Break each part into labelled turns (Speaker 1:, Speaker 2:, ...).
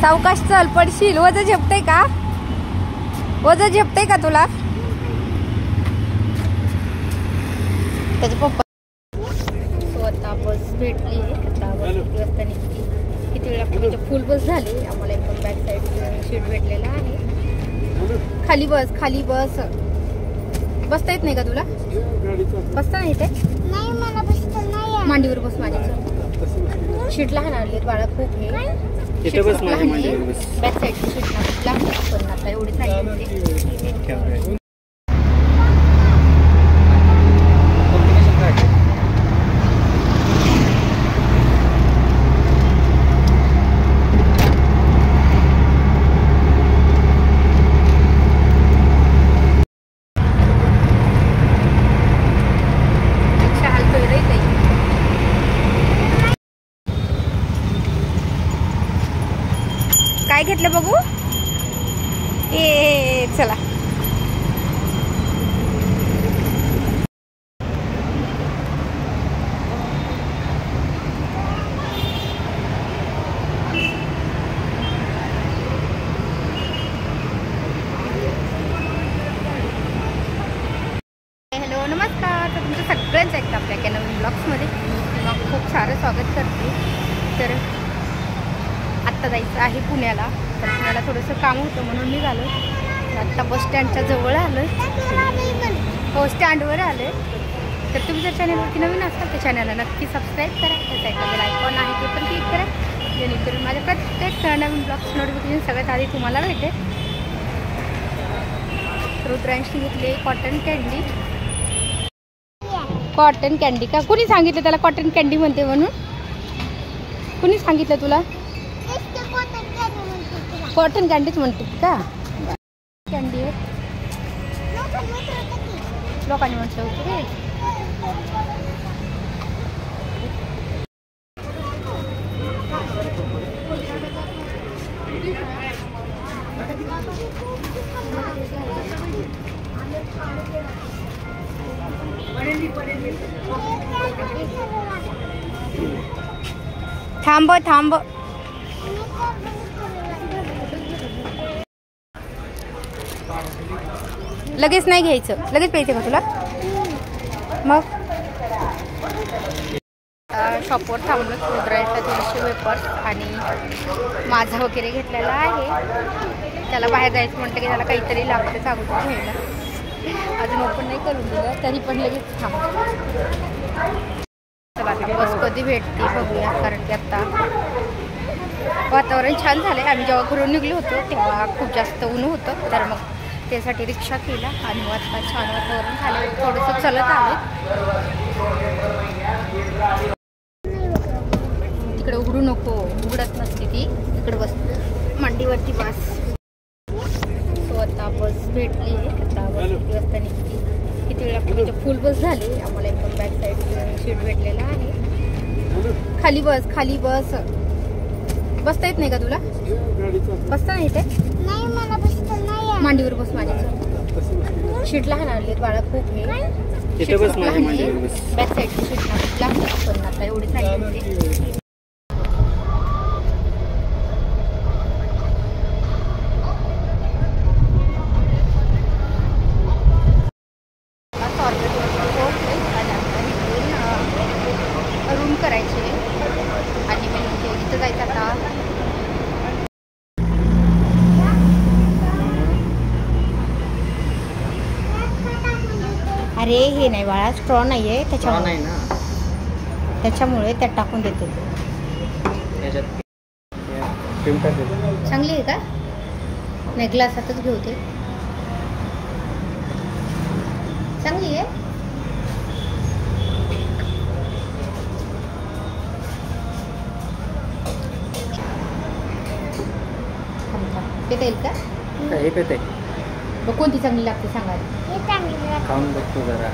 Speaker 1: सावकाश चल, पडशील. वजन झेपतंय का? वजन झेपतंय का तुला? त्याचे पप्पा. स्वतः बस भेटली. आता बस किती वाजता निघते, किती वेळ लागतो म्हणजे फुल बस झाली. आम्हाला एकदम बॅक साईड सीट भेटलेला आहे. खाली बस, खाली बस. बसता येत नाही का तुला? बसता नाही ते?
Speaker 2: नाही, मला बसता नाही.
Speaker 1: मांडीवर बस माझ्या. सीट लहान आणली बाळा, खूप हे बॅक साईडची सीट लहान पण आता एवढी नाही. काय घेतलं बघू? ए चला. हॅलो, नमस्कार. तर तुमचं सगळ्यांचं एकदा आपल्या नवीन ब्लॉग्समध्ये खूप सारं स्वागत करते. तर आत्ता जायचं आहे पुण्याला. तर पुण्याला थोडंसं काम होतं म्हणून निघालो. आत्ता बस स्टँडच्या जवळ आलो. हो, स्टँडवर आलो. तर तुम्ही जर चॅनलवरती नवीन असाल तर चॅनलला नक्की सबस्क्राईब करा. त्या साईडला बेल आयकॉन आहे ते पण क्लिक करा, जेणेकरून माझ्या प्रत्येक नवीन ब्लॉग्स नोटिफिकेशन सगळ्यात आधी तुम्हाला भेटेल. रुद्रांशी घेतले कॉटन कँडी. कॉटन कँडी का? कुणी सांगितलं त्याला कॉटन कँडी म्हणते म्हणून? कुणी सांगितलं तुला? कॉटन कँडीच म्हणते का? कँडी आहे लोकांनी म्हटलं होतं. थांब थांब. लगेच नाही घ्यायचं. लगेच प्यायचं का तुला? मग शॉपवर थांबलो. रुद्रायचा थोडेसे वेपर्स आणि माझा वगैरे घेतलेला आहे. त्याला बाहेर जायचं म्हटलं की त्याला काहीतरी लागतं अगोदर घ्यायला. अजून ओपन नाही करून दिलं तरी पण लगेच थांब. चला बस कधी भेटते बघूया. कारण की आता वातावरण छान झालं आहे. आम्ही जेव्हा घरून निघलो होतो तेव्हा खूप जास्त ऊन होतं. तर मग त्यासाठी रिक्षा केला आणि मग आता छान वातावरण झालं. थोडंसं चलत आलं. तिकडे उघडू नको, उघडत नसते ती. तिकडे बस, मांडीवरती बस. स्वतः बस भेटली. आता बस किती वाजता निघते, किती वेळ लागतो म्हणजे फुल बस झाली. आम्हाला एकदम बॅक साईड सीट भेटलेला आहे. खाली बस, खाली बस. बसता येत नाही का तुला? बसता नाही ते?
Speaker 2: नाही, मला बसता नाही.
Speaker 1: मांडीवर बस माझ्या. सीट लहान आणली बाळा, खूप हे बॅक साईडची सीट लहान पण आता एवढी नाही. रूम करायचे आणि मग इथं जायचं आता. अरे हे नाही बाळा, स्ट्रॉ नाही आहे त्याच्यामुळे ना, त्याच्यामुळे त्यात टाकून देतो. चांगली आहे का? नाही, ग्लासातच घेऊ ते. चांगली आहे. पेता येईल का?
Speaker 3: हे पेते.
Speaker 1: मग कोणती चांगली लागते सांगा?
Speaker 3: खाऊन बघतो जरा.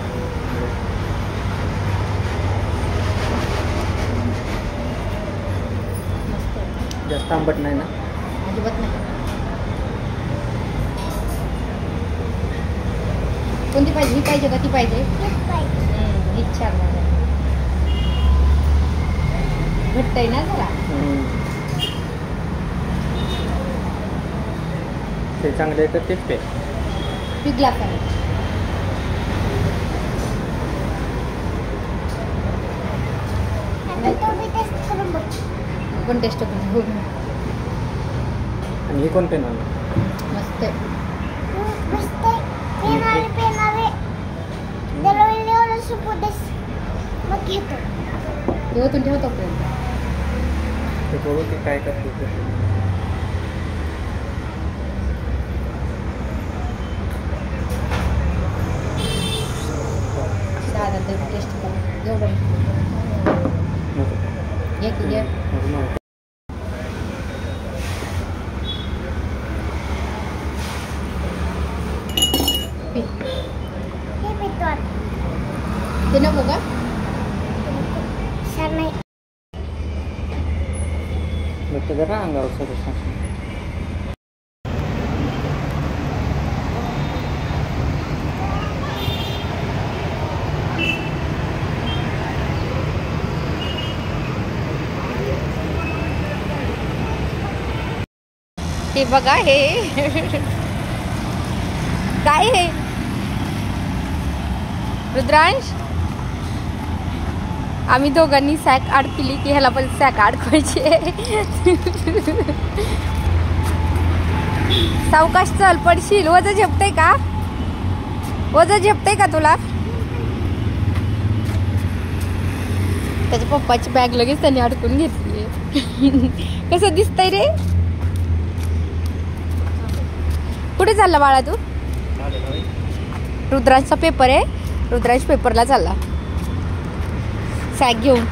Speaker 3: जास्त आंबट नाही ना?
Speaker 1: अजिबात नाही. कोणती पाहिजे? ही पाहिजे का ती पाहिजे? हीच छान आहे. घट्ट आहे ना जरा.
Speaker 3: ते चांगले आहे तर तेच पे.
Speaker 1: पिघला काय
Speaker 2: आता तो बी टेस्ट करून बघ.
Speaker 1: पण टेस्ट करू.
Speaker 3: आणि हे कोण पेन आणलं?
Speaker 1: मस्त आहे.
Speaker 2: मस्त आहे. पेनारे त्याला एवढं सुपू देस मग घेतो.
Speaker 1: ते ओतून ठेवतो पर्यंत.
Speaker 3: ते बघू ते काय करते ते.
Speaker 1: साधा तरी टेस्ट करू. एवढं घे की घे. पी.
Speaker 2: हे पितो आता.
Speaker 1: ते नको का?
Speaker 2: छान नाही.
Speaker 3: बघ जरा अंगावर सगळं सांग.
Speaker 1: हे बघा हे काय हे रुद्रांश. आम्ही दोघांनी सॅक आड केली की ह्याला पण सॅक अडकवायची. सावकाश चल पडशील. वजन झेपतंय का? वजन झेपतंय का तुला? त्याच्या पप्पाची बॅग लगेच त्यांनी अडकून घेतली. कसं दिसतंय रे? कुठे चालला बाळा तू? रुद्रांशचा पेपर आहे. रुद्रांश पेपरला चालला सॅक घेऊन.